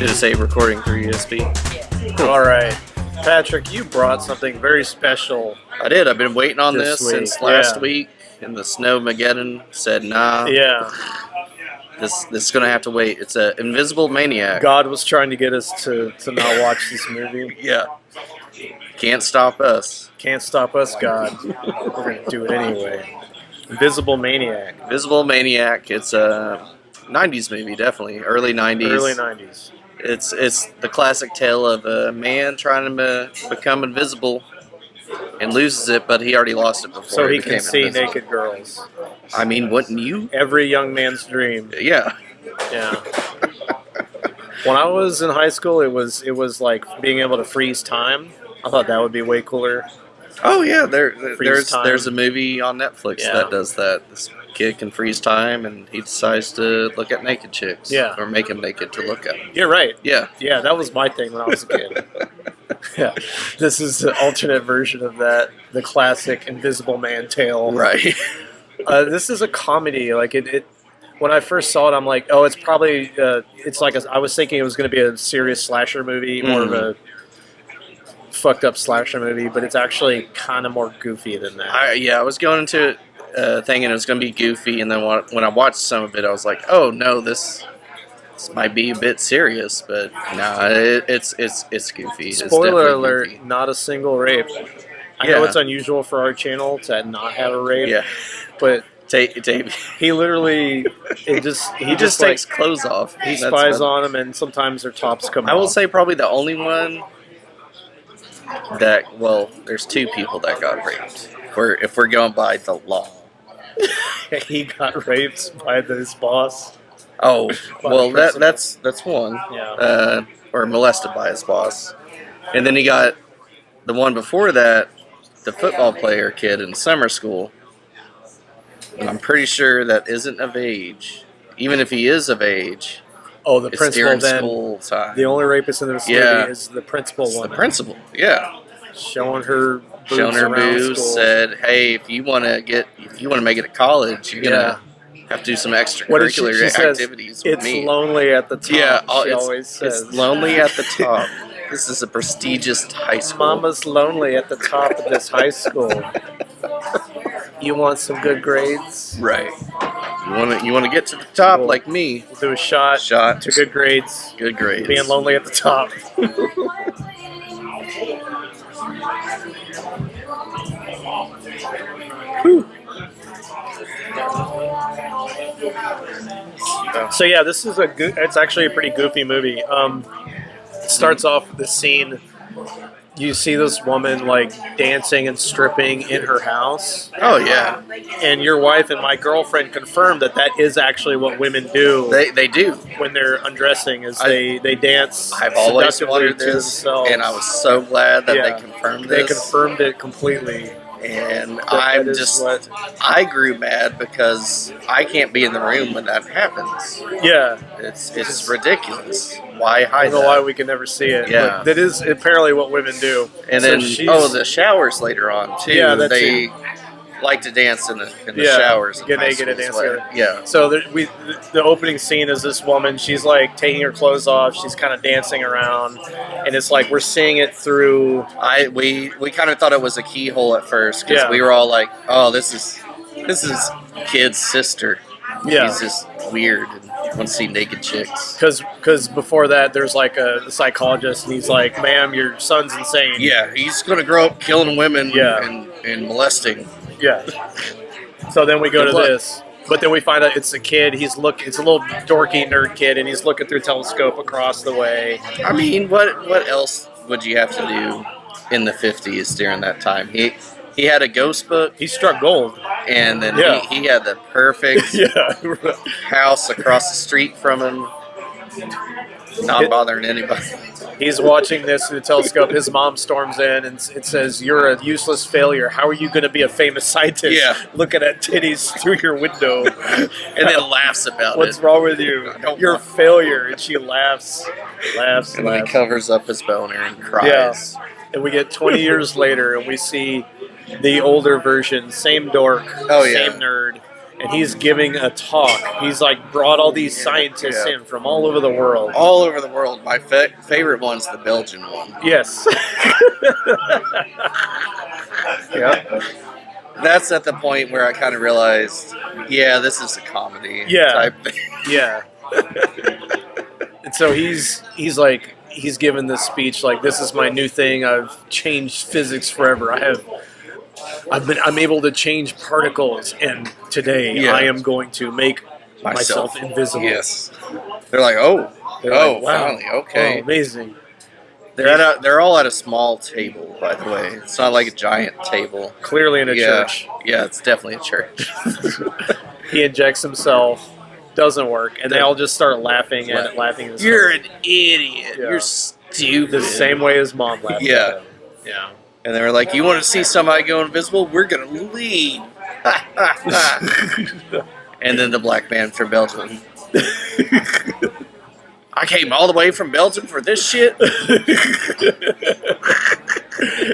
Did it say recording through USB? All right. Patrick, you brought something very special. I did. I've been waiting on this This week, since last yeah. week, and the Snowmageddon said, nah, Yeah. this is going to have to wait. It's a Invisible Maniac. God was trying to get us to not watch this movie. Yeah. Can't stop us. Can't stop us, God. We're going to do it anyway. Invisible Maniac. Invisible Maniac. It's a 90s movie, definitely. Early 90s. Early 90s. It's the classic tale of a man trying to become invisible and loses it, but he already lost it before. So he became can see invisible. naked girls. I mean, wouldn't you? Every young man's dream. Yeah. Yeah. When I was in high school, it was like being able to freeze time. I thought that would be way cooler. Oh yeah, there's a movie on Netflix Yeah. that does that. This kid can freeze time, and he decides to look at naked chicks. Yeah. Or make them naked to look at them. You're right. Yeah. Yeah, that was my thing when I was a kid. Yeah, this is the alternate version of that, the classic Invisible Man tale. Right. This is a comedy. Like it when I first saw it, I'm like, oh, it's probably it's like I was thinking it was going to be a serious slasher movie, more of a fucked up slasher movie, but it's actually kind of more goofy than that. I was going into it thinking it was going to be goofy, and then when I watched some of it, I was like, oh no, this might be a bit serious, but nah, it's goofy. It's Spoiler definitely alert: goofy. not a single rape. I Yeah. know it's unusual for our channel to not have a rape, Yeah. but He he literally he just just takes clothes off. He That's spies about- on them, and sometimes their tops come off. I will say probably the only one that, well, there's two people that got raped. If we're going by the law. he got raped by his boss. Oh, By well, the principal. that's one. Yeah. Or molested by his boss. And then he got the one before that, the football player kid in summer school. And I'm pretty sure that isn't of age. Even if he is of age, Oh, the it's principal during then. school time. The only rapist in this Yeah. movie is the principal It's the woman. principal, yeah. Showing her boobs Showing her around boobs, school. said, "Hey, if you want to make it to college, you're gonna have to do some What did extracurricular she says, activities with it's me." lonely at the top. Yeah, she it's, always says. it's lonely at the top. This is a prestigious high school. Mama's lonely at the top of this high school. You want some good grades? Right. You want to get to the top We'll- like me. We'll do a shot to good grades. Good grades. Being lonely at the top. So yeah, this is it's actually a pretty goofy movie. It starts off with the scene. You see this woman like dancing and stripping in her house, Oh yeah, and your wife and my girlfriend confirmed that is actually what women do they do. when they're undressing. Is they dance. I've always seductively wondered to this, themselves. and I was so glad that Yeah. they confirmed They this. confirmed it completely. And That is what. I grew mad because I can't be in the room when that happens. Yeah, It's ridiculous. Why I hide don't know that? why we can never see it. Yeah. But that is apparently what women do. And So then, she's- the showers later on, too. Yeah, that they too. like to dance in the Yeah, showers. in get high naked and school dance as well. together. Yeah. So the opening scene is this woman. She's like taking her clothes off. She's kind of dancing around, and it's like we're seeing it through. We kind of thought it was a keyhole at first because Yeah. we were all like, "Oh, this is kid's sister. Yeah. He's just weird and want to see naked chicks." Because before that, there's like a psychologist, and he's like, "Ma'am, your son's insane." Yeah, he's gonna grow up killing women Yeah. and molesting. Yeah. So then we go Good to luck. this, but then we find out it's a kid. It's a little dorky nerd kid, and he's looking through a telescope across the way. I mean, what else would you have to do in the 50s during that time? He had a ghost book, He struck gold. and then Yeah. he had the perfect Yeah. house across the street from him, not bothering anybody. He's watching this through the telescope. His mom storms in and it says, "You're a useless failure. How are you going to be a famous scientist? Yeah. Looking at titties through your window." And then laughs about What's it. wrong with you? I don't You're a want- failure. And she laughs. And then he covers up his boner and cries. Yeah. And we get 20 years later, and we see the older version, same dork, Oh, yeah. same nerd. and he's giving a talk. He's like brought all these scientists in from all over the world. All over the world. My favorite one's the Belgian one. Yes. Yeah. That's at the point where I kind of realized, yeah, this is a comedy type thing. Yeah. And so he's given this speech like, this is my new thing. I've changed physics forever. I'm able to change particles, and today I am going to make myself invisible. Yes. They're like, wow. Finally, okay. Oh, amazing. They're all at a small table, by the way. It's not like a giant table. Clearly in a church. Yeah, it's definitely a church. He injects himself, doesn't work, and they all just start laughing at it. You're an idiot. Yeah. You're stupid. The same way his mom laughed at him. Yeah. And they were like, you want to see somebody go invisible? We're going to leave. And then the black man from Belgium. I came all the way from Belgium for this shit.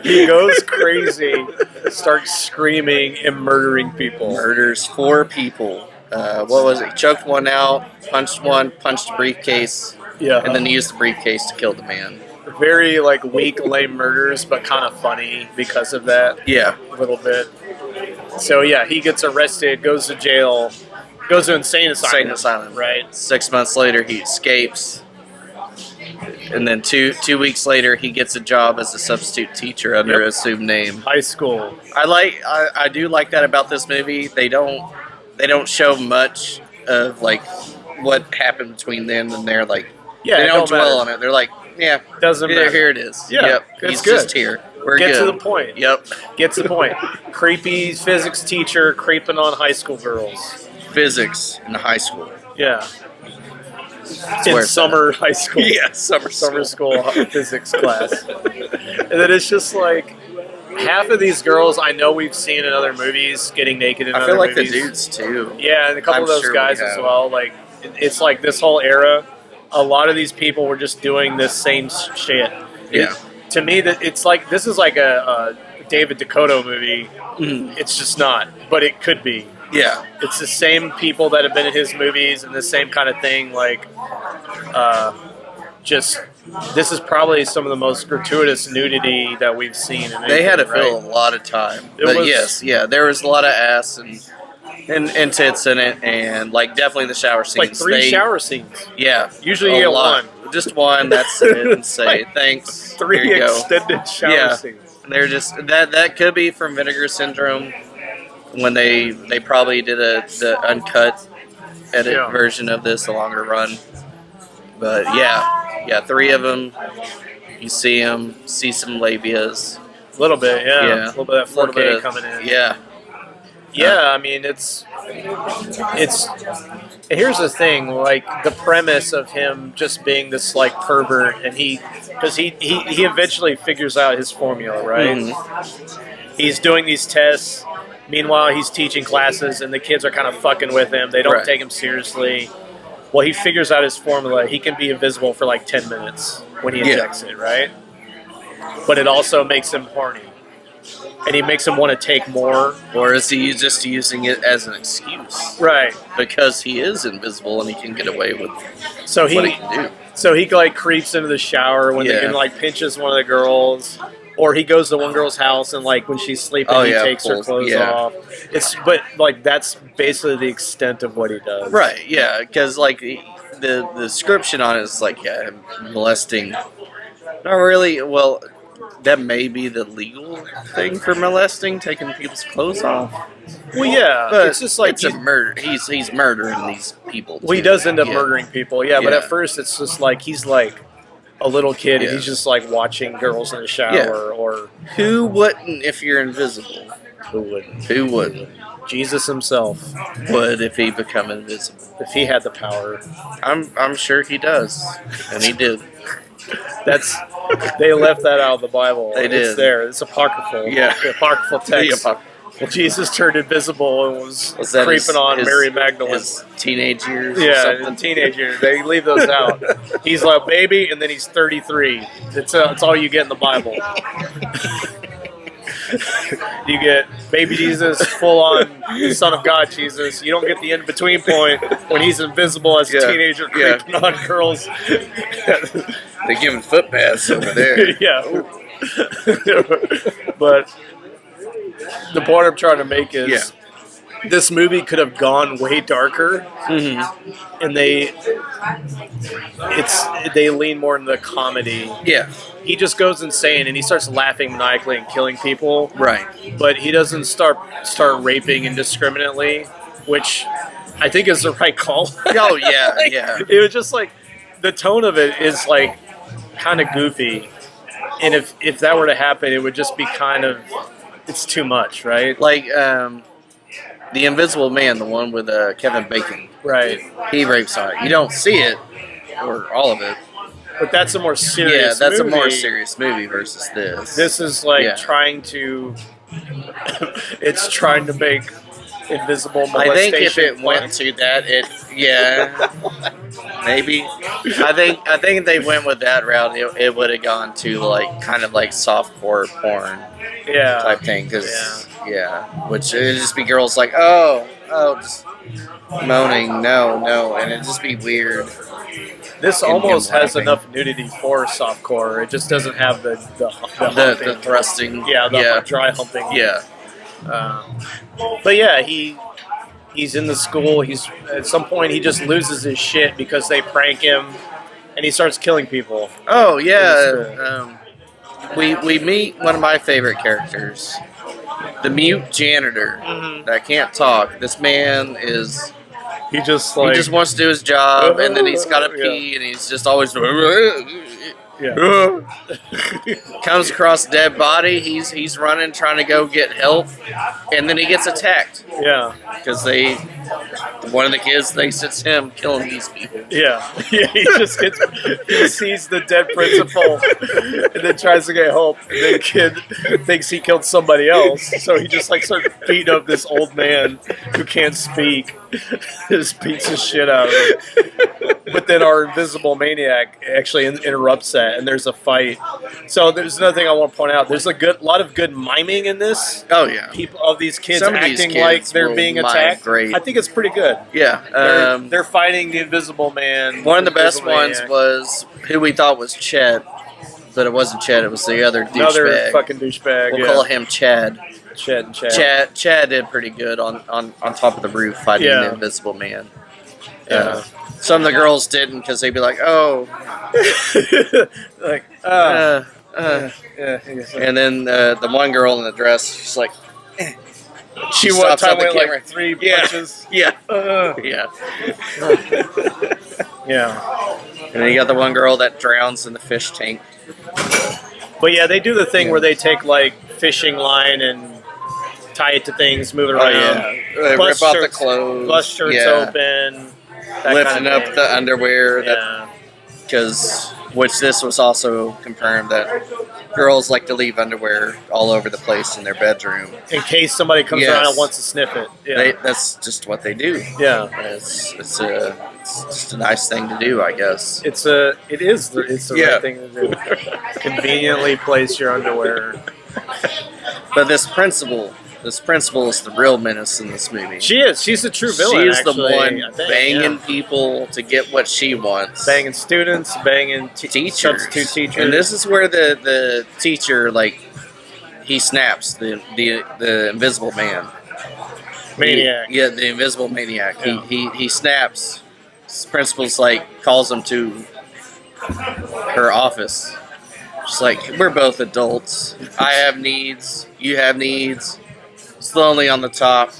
He goes crazy, starts screaming and murdering people. Murders 4 people. What was it? He choked one out, punched the briefcase, and then he used the briefcase to kill the man. Very like weak, lame murders, but kind of funny because of that. Yeah, a little bit. So yeah, he gets arrested, goes to jail, goes to insane asylum. Right. 6 months later, he escapes, and then two weeks later, he gets a job as a substitute teacher under an assumed name. High school. I do like that about this movie. They don't show much of like what happened between then and there. Like they don't dwell on it. They're like, yeah, doesn't matter. Here it is. Yeah, yep, he's good. Just here. We're Get good. to the point. Yep, gets the point. Creepy physics teacher creeping on high school girls. Physics in high school. Yeah. In summer high school. Yeah, summer school physics class. And then it's just like half of these girls I know we've seen in other movies getting naked in other movies. I feel like the dudes too. Yeah, and a couple of those guys as well. Like it's like this whole era, a lot of these people were just doing this same shit. Yeah. To me, that it's like this is like a David Dakota movie. It's just not, but it could be. Yeah, it's the same people that have been in his movies and the same kind of thing. Like, just this is probably some of the most gratuitous nudity that we've seen. They had to fill a lot of time, there was a lot of ass and tits in it, and like definitely the shower scenes. Like 3 shower scenes. Yeah, usually you get one, just one. That's it. And say thanks. 3 extended shower scenes. And they're just that could be from Vinegar Syndrome. When they probably did the uncut edit version of this, a longer run. But yeah, 3 of them. You see them, see some labias. A little bit, yeah. A little bit of that 4K coming in. Yeah. Yeah, I mean, it's. Here's the thing, like the premise of him just being this like pervert, and because he eventually figures out his formula, right? Mm-hmm. He's doing these tests. Meanwhile, he's teaching classes, and the kids are kind of fucking with him. They don't take him seriously. Well, he figures out his formula. He can be invisible for like 10 minutes when he injects it, right? But it also makes him horny. And he makes him want to take more. Or is he just using it as an excuse? Right. Because he is invisible and he can get away with what he can do. So he like creeps into the shower when they like pinches one of the girls. Or he goes to one girl's house and like when she's sleeping, he takes her clothes off. But like that's basically the extent of what he does. Right? Yeah, because like the description on it is like molesting. Not really. Well, that may be the legal thing for molesting, taking people's clothes off. Well, yeah, but it's just like it's a murder. He's murdering these people. Well, he does end up murdering people. Yeah, but at first it's just like he's like a little kid and he's just like watching girls in the shower or who wouldn't if you're invisible? Who wouldn't? Jesus himself would if he become invisible. If he had the power. I'm sure he does. And he did. They left that out of the Bible. They did. It's there. It's apocryphal. Yeah. The apocryphal text. Well, Jesus turned invisible and was creeping on Mary Magdalene. His teenage years? Yeah, in teenage years. They leave those out. He's like baby, and then he's 33. It's all you get in the Bible. You get baby Jesus, full on Son of God Jesus. You don't get the in between point when he's invisible as a teenager creeping on girls. They're giving foot baths over there. Yeah. But the point I'm trying to make is this movie could have gone way darker, and they lean more into the comedy. Yeah. He just goes insane and he starts laughing maniacally and killing people. Right. But he doesn't start raping indiscriminately, which I think is the right call. Oh yeah, yeah. It was just like the tone of it is like kind of goofy, and if that were to happen, it would just be kind of it's too much, right? Like the Invisible Man, the one with Kevin Bacon. Right. He rapes on it. You don't see it or all of it. But that's a more serious Yeah, that's movie. a more serious movie versus this. This is like trying to it's trying to make invisible molestation. I think if it went to that, maybe. I think if they went with that route, it would have gone to like kind of like softcore porn type thing. Because which it'd just be girls like just moaning, no, and it'd just be weird. This almost has enough nudity for softcore. It just doesn't have the thrusting. Dry humping. Yeah. But yeah, he's in the school. He's at some point he just loses his shit because they prank him, and he starts killing people. Oh yeah. We meet one of my favorite characters, the mute janitor that can't talk. This man is. He just wants to do his job, and then he's got to pee, and he's just always comes across a dead body. He's running, trying to go get help, and then he gets attacked. Yeah, because one of the kids thinks it's him killing these people. Yeah. He sees the dead principal, and then tries to get help. And the kid thinks he killed somebody else, so he just like starts beating up this old man who can't speak. Just beats the shit out of him. But then our invisible maniac actually interrupts that, and there's a fight. So there's another thing I want to point out. There's a lot of good miming in this. Oh yeah, people of these kids Some acting of these kids like they're being attacked. Great. I think it's pretty good. Yeah, they're fighting the Invisible Man. One of the best ones was who we thought was Chet, but it wasn't Chet. It was the other douchebag. Another fucking douchebag. We'll call him Chad. Chad did pretty good on top of the roof fighting the Invisible Man. Yeah. Some of the girls didn't because they'd be like, "Oh," and then the one girl in the dress, she's like, she one time went like 3 punches. Yeah. And then you got the one girl that drowns in the fish tank. But yeah, they do the thing where they take like fishing line and tie it to things, move it around. Rip off the clothes. Bust shirts open. Lifting up the underwear. Which this was also confirmed that girls like to leave underwear all over the place in their bedroom. In case somebody comes around and wants to sniff it. Yeah. That's just what they do. Yeah. It's just a nice thing to do, I guess. It is the right thing to do. Conveniently place your underwear. But this principal is the real menace in this movie. She is. She's the true villain. She is the one banging people to get what she wants. Banging students, banging teachers. Substitute teachers. And this is where the teacher, like, he snaps, the Invisible Man. Maniac. The Invisible Maniac. Yeah. He snaps. His principal's like, calls him to her office. She's like, we're both adults. I have needs. You have needs. It's lonely on the top.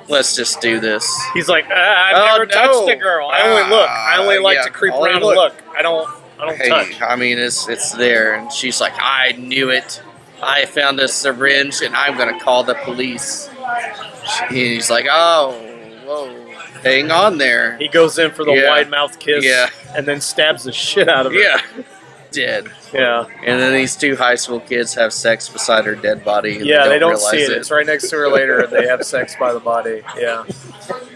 Let's just do this. He's like, I've never touched a girl. I only look. I only like to creep around and look. I don't touch. I mean, it's there. And she's like, I knew it. I found a syringe, and I'm going to call the police. He's like, oh, whoa. Hang on there. He goes in for the wide-mouthed kiss and then stabs the shit out of her. Yeah. Dead. Yeah. And then these two high school kids have sex beside her dead body. And they don't see it. It's right next to her later, and they have sex by the body. Yeah.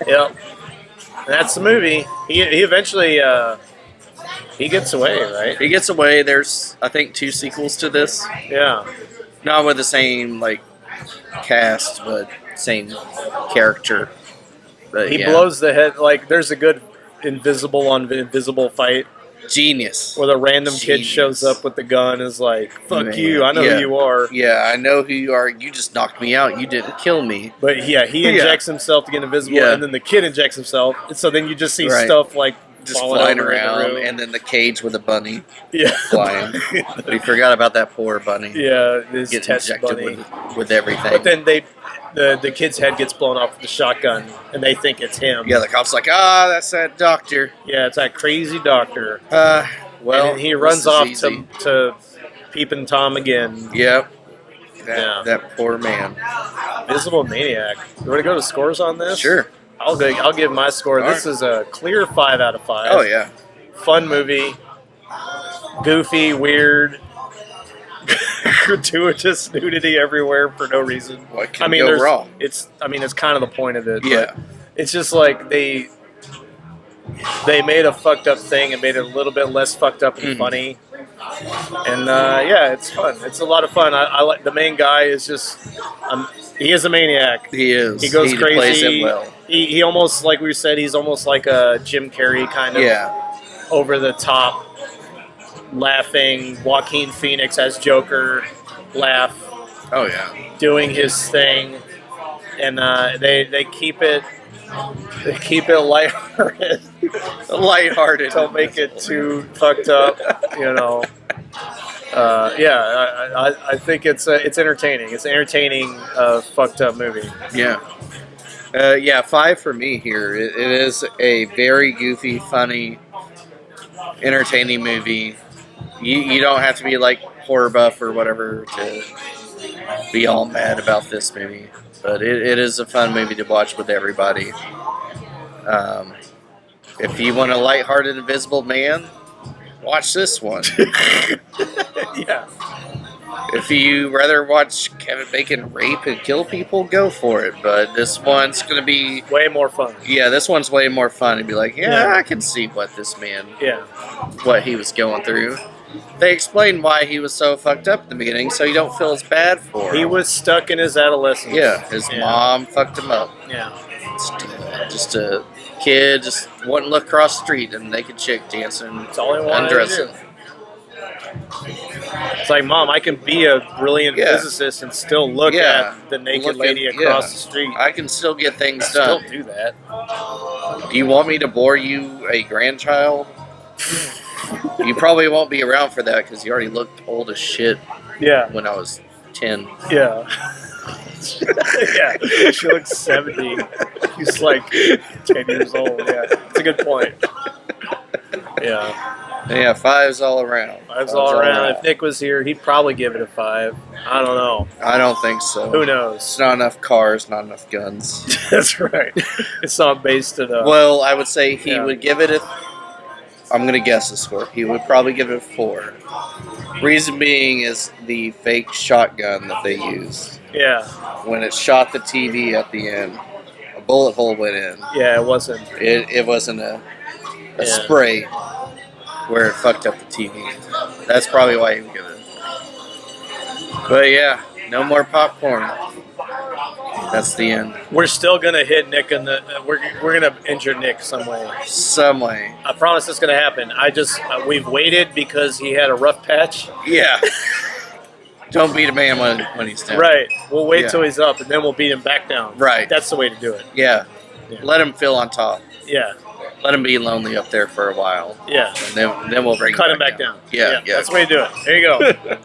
Yep. And that's the movie. He eventually he gets away, right? He gets away. There's, I think, 2 sequels to this. Yeah. Not with the same like cast, but same character. But He yeah. blows the head. Like, there's a good invisible on invisible fight Genius. where the random kid Genius. shows up with the gun, is like, "Fuck Man, you! I know yeah. who you are." Yeah, I know who you are. You just knocked me out. You didn't kill me. But yeah, he injects himself to get invisible, Yeah. and then the kid injects himself. And so then you just see Right. stuff like Just falling flying over in the around, room. and then the cage with a bunny Yeah, flying. We forgot about that poor bunny. yeah, this Getting test injected bunny. with everything. But then the kid's head gets blown off with the shotgun, and they think it's him. Yeah, the cop's like, that's that doctor. Yeah, it's that crazy doctor. Well, and he this runs is off easy. to Peepin' Tom again. Yep. Yeah. That poor man. Invisible Maniac. You want to go to scores on this? Sure. I'll give my score. All This is a clear 5 out of 5. Oh yeah. Fun movie. Goofy, weird, gratuitous nudity everywhere for no reason. What can go wrong? It's kind of the point of it. Yeah. But it's just like they made a fucked up thing and made it a little bit less fucked up and funny. And yeah, it's fun. It's a lot of fun. I like the main guy is just he is a maniac. He is. He goes crazy. Plays it well. He almost, like we said, he's almost like a Jim Carrey kind of over the top, laughing. Joaquin Phoenix as Joker, laugh. Oh yeah. Doing his thing, and they keep it lighthearted. Lighthearted. Don't make it too fucked up, you know. Yeah, I think it's entertaining. It's an entertaining, fucked up movie. Yeah. Yeah, 5 for me here. It is a very goofy, funny, entertaining movie. You don't have to be like horror buff or whatever to be all mad about this movie. But it is a fun movie to watch with everybody. If you want a lighthearted Invisible Man, watch this one. Yeah. If you rather watch Kevin Bacon rape and kill people, go for it. But this one's going to be Way more fun. Yeah, this one's way more fun. And be like, Yeah. I can see what this man, Yeah. what he was going through. They explain why he was so fucked up in the beginning, so you don't feel as bad for him. He was stuck in his adolescence. Yeah, his mom fucked him up. Yeah. Just a kid, just wanting to look across the street and naked chick dancing, That's all he wanted undressing. to do. It's like, Mom, I can be a brilliant Yeah. physicist and still look Yeah. at the naked Look lady at- across yeah. the street. I can still get things Still done. do that. Do you want me to bore you, a grandchild? You probably won't be around for that because you already looked old as shit Yeah. when I was 10. Yeah. Yeah. She looks 70. He's like 10 years old. Yeah. It's a good point. Yeah. Yeah, 5's all around. Five's all around. If Nick was here, he'd probably give it a 5. I don't know. I don't think so. Who knows? It's not enough cars, not enough guns. That's right. It's not based enough. Well, I would say he Yeah. would give it I'm going to guess the score. He would probably give it a 4. Reason being is the fake shotgun that they used. Yeah. When it shot the TV at the end, a bullet hole went in. Yeah, it wasn't. It wasn't a Yeah. spray where it fucked up the TV. That's probably why he would give it. But yeah, no more popcorn. That's the end. We're still gonna hit Nick in the. We're gonna injure Nick some way. Some way. I promise it's gonna happen. We've waited because he had a rough patch. Yeah. Don't beat a man when he's down. Right. We'll wait Yeah. till he's up, and then we'll beat him back down. Right. That's the way to do it. Yeah. Yeah. Let him feel on top. Yeah. Let him be lonely up there for a while. Yeah. And then we'll bring Cut him back down. Yeah. That's the way to do it. There you go.